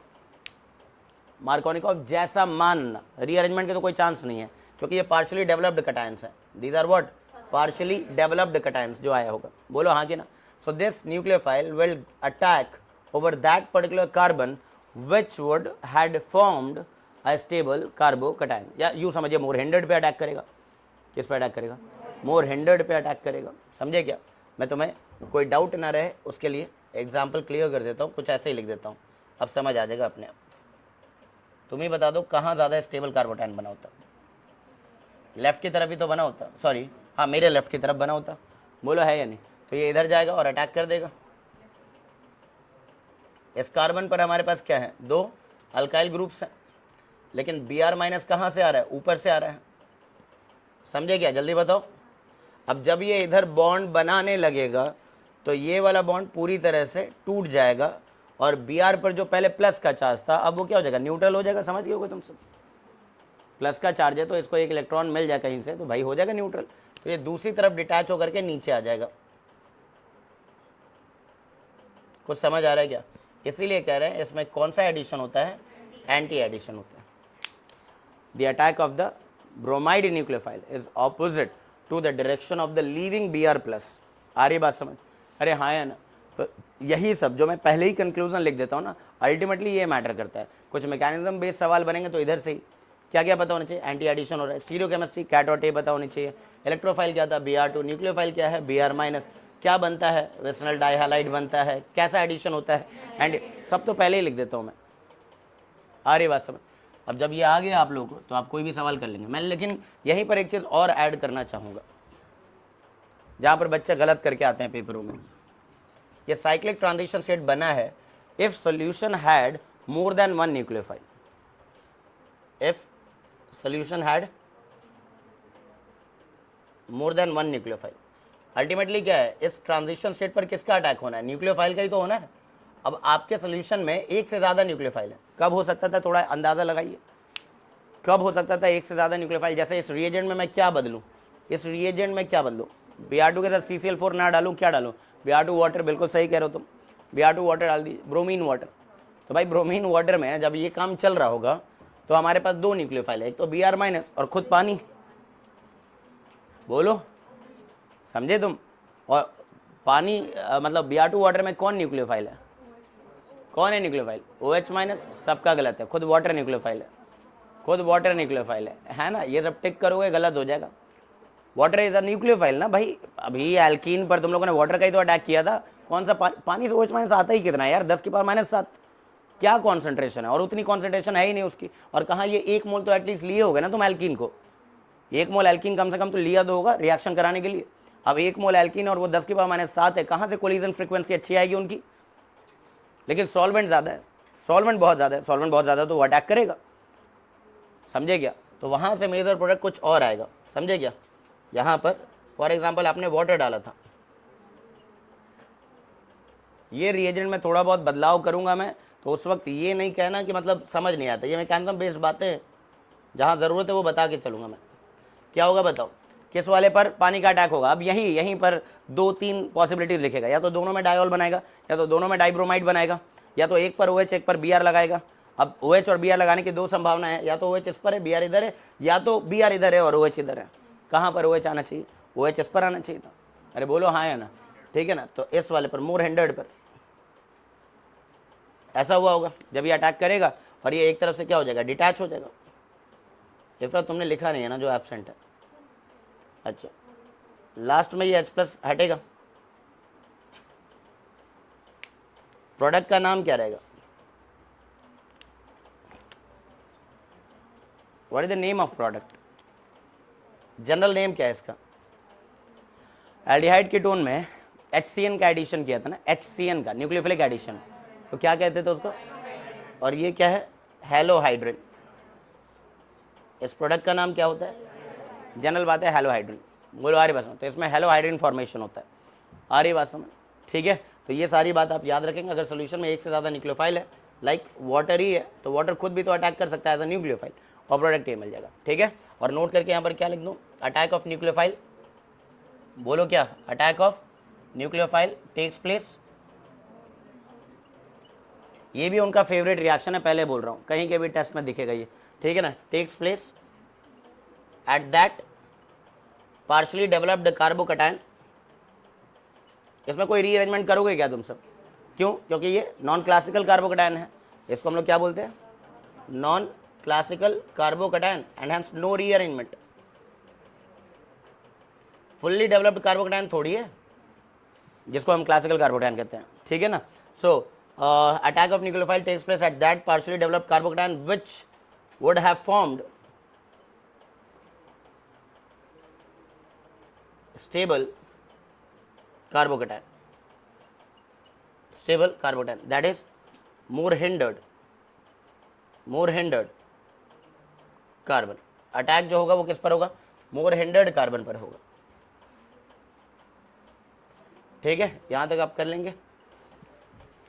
मार्कोनिकॉफ जैसा मानना, रीअरेंजमेंट के तो कोई चांस नहीं है क्योंकि ये पार्शियली डेवलप्ड कटायंस है। These are what, partially developed cations जो आया होगा, बोलो हाँ कि ना। So this nucleophile will attack over that particular carbon which would had formed a stable carbocation, या यूँ समझिए मोर हिंडर्ड पे अटैक करेगा। किस पे अटैक करेगा? मोर हिंडर्ड पे अटैक करेगा। समझे क्या? मैं तुम्हें कोई डाउट ना रहे उसके लिए एग्जाम्पल क्लियर कर देता हूँ, कुछ ऐसे ही लिख देता हूँ, अब समझ आ जाएगा अपने आप। तुम ही बता दो कहाँ ज़्यादा स्टेबल कार्बोटाइन बना होता? लेफ्ट की तरफ ही तो बना होता, सॉरी हाँ मेरे लेफ्ट की तरफ बना होता, बोलो है या नहीं? तो ये इधर जाएगा और अटैक कर देगा। इस कार्बन पर हमारे पास क्या है? 2 अल्काइल ग्रुप्स हैं, लेकिन Br माइनस कहाँ से आ रहा है? ऊपर से आ रहा है। समझे क्या? जल्दी बताओ। अब जब ये इधर बॉन्ड बनाने लगेगा तो ये वाला बॉन्ड पूरी तरह से टूट जाएगा और Br पर जो पहले प्लस का चार्ज था अब वो क्या हो जाएगा? न्यूट्रल हो जाएगा। समझ गए होगे तुम सब? प्लस का चार्ज है तो इसको एक इलेक्ट्रॉन मिल जाए कहीं से तो भाई हो जाएगा न्यूट्रल, तो ये दूसरी तरफ डिटैच होकर के नीचे आ जाएगा। कुछ समझ आ रहा है क्या? इसीलिए कह रहे हैं इसमें कौन सा एडिशन होता है? एंटी एडिशन होता है। The attack of the bromide nucleophile is opposite to the direction of the leaving Br plus. आ रही बात समझ? अरे हाँ या ना? तो यही सब जो मैं पहले ही कंक्लूजन लिख देता हूँ ना, अल्टीमेटली ये मैटर करता है। कुछ मैकेनिज्म बेस्ड सवाल बनेंगे तो इधर से ही क्या क्या पता होना चाहिए? एंटी एडिशन हो रहा है, स्टीरियोकेमिस्ट्री कैट और टे पता होनी चाहिए, इलेक्ट्रोफाइल क्या था Br2, न्यूक्लियोफाइल क्या है Br माइनस, क्या बनता है विसनल डाइहालाइड बनता है, कैसा एडिशन होता है, एंड सब तो पहले ही लिख देता हूँ मैं। आ रही बात समझ? अब जब ये आ गया आप लोगों को तो आप कोई भी सवाल कर लेंगे। मैं लेकिन यहीं पर एक चीज़ और ऐड करना चाहूँगा जहाँ पर बच्चे गलत करके आते हैं पेपरों में। ये साइक्लिक ट्रांजिशन स्टेट बना है if solution had more than 1 nucleophile. If solution had more than 1 nucleophile, ultimately क्या है? इस ट्रांजिशन स्टेट पर किसका अटैक होना है? न्यूक्लियोफाइल का ही तो होना है। अब आपके सोल्यूशन में एक से ज़्यादा न्यूक्लियोफाइल है, कब हो सकता था? थोड़ा अंदाज़ा लगाइए, कब हो सकता था एक से ज़्यादा न्यूक्लियोफाइल? जैसे इस रिएजेंट में मैं क्या बदलूँ? इस रिएजेंट में क्या बदलूँ? Br2 के साथ CCl4 ना डालूँ, क्या डालूँ? Br2 वाटर, बिल्कुल सही कह रहे हो तुम, Br2 वाटर डाल दी, ब्रोमीन वाटर। तो भाई ब्रोमीन वाटर में जब ये काम चल रहा होगा तो हमारे पास 2 न्यूक्लियोफाइल है, एक तो Br माइनस और खुद पानी। बोलो समझे तुम? और पानी मतलब Br2 वाटर में कौन न्यूक्लियोफाइल है? कौन है न्यूक्लियोफाइल? OH minus. सबका गलत है, खुद वाटर न्यूक्लियोफाइल है, खुद वाटर न्यूक्लियोफाइल है ना? ये सब टिक करोगे गलत हो जाएगा। वाटर इज अ न्यूक्लियोफाइल ना भाई। अभी एल्कीन पर तुम लोगों ने वाटर का ही तो अटैक किया था। कौन सा पानी से OH माइनस आता ही कितना है यार? 10 की पावर -7 क्या कॉन्सेंट्रेशन है? और उतनी कॉन्सेंट्रेशन है ही नहीं उसकी। और कहाँ ये 1 मोल तो एटलीस्ट लिए होगे ना तुम एल्कीन को? 1 मोल एल्कीन कम से कम तो लिया तो होगा रिएक्शन कराने के लिए। अब 1 मोल एल्कीन और वो 10 की पावर -7 है, कहाँ से कोलिजन फ्रीक्वेंसी अच्छी आएगी उनकी? लेकिन सॉल्वेंट ज़्यादा है, सॉल्वेंट बहुत ज़्यादा है, सॉल्वेंट बहुत ज़्यादा तो वो अटैक करेगा। समझे क्या? तो वहाँ से मेजर प्रोडक्ट कुछ और आएगा। समझे क्या? यहाँ पर फॉर एग्जांपल आपने वाटर डाला था, ये रिएजेंट में थोड़ा बहुत बदलाव करूँगा मैं, तो उस वक्त ये नहीं कहना कि मतलब समझ नहीं आता। ये मैकेनिज्म बेस्ड बातें हैं, जहाँ ज़रूरत है वो बता के चलूँगा मैं। क्या होगा बताओ? किस वाले पर पानी का अटैक होगा? अब यहीं पर 2-3 पॉसिबिलिटीज लिखेगा, या तो दोनों में डायोल बनाएगा, या तो दोनों में डाइब्रोमाइड बनाएगा, या तो एक पर OH एक पर Br लगाएगा। अब OH और Br लगाने की 2 संभावना है, या तो OH इस पर है Br इधर है, या तो Br इधर है और OH इधर है। कहाँ पर OH आना चाहिए? OH इस पर आना चाहिए था। अरे बोलो हाँ है ना? ठीक है ना? तो इस वाले पर मोर हिंडर्ड पर ऐसा हुआ होगा जब ये अटैक करेगा और ये एक तरफ से क्या हो जाएगा? डिटैच हो जाएगा। इफ्रा तुमने लिखा नहीं है ना जो एब्सेंट है? अच्छा, लास्ट में ये H+ हटेगा। प्रोडक्ट का नाम क्या रहेगा? What is the name of product? General name क्या है इसका? एल्डिहाइड कीटोन में HCN का एडिशन किया था ना, HCN का न्यूक्लियोफिलिक एडिशन, तो क्या कहते थे उसको? और ये क्या है? हेलोहाइड्रिन। इस प्रोडक्ट का नाम क्या होता है? जनरल बात है हेलोहाइड्रिन। बोलो आ रही बात समझ? तो इसमें हेलोहाइड्रिन फॉर्मेशन होता है। आ रही बात समझ? ठीक है, तो ये सारी बात आप याद रखेंगे। अगर सोल्यूशन में एक से ज़्यादा न्यूक्लियोफाइल है, लाइक वाटर ही है, तो वाटर खुद भी तो अटैक कर सकता है एज अ न्यूक्लियोफाइल, और प्रोडक्ट ये मिल जाएगा। ठीक है, और नोट करके यहाँ पर क्या लिख दूँ? Attack of nucleophile. बोलो क्या? Attack of nucleophile takes place ये भी उनका फेवरेट रिएक्शन है, पहले बोल रहा हूँ, कहीं के भी टेस्ट में दिखेगा ये, ठीक है ना। Takes place at that partially developed carbocation. इसमें कोई रीअरेंजमेंट करोगे क्या तुम सब? क्यों? क्योंकि ये नॉन क्लासिकल कार्बोकैटायन है, इसको हम लोग क्या बोलते हैं? Non classical carbocation, and hence no rearrangement. Fully developed carbocation थोड़ी है जिसको हम क्लासिकल कार्बोकैटायन कहते हैं, ठीक है ना। So attack of nucleophile takes place at that partially developed carbocation which would have formed stable carbocation, stable carbocation, that is more hindered carbon. Attack जो होगा वो किस पर होगा? मोर हिंडर्ड कार्बन पर होगा, ठीक है। यहां तक आप कर लेंगे।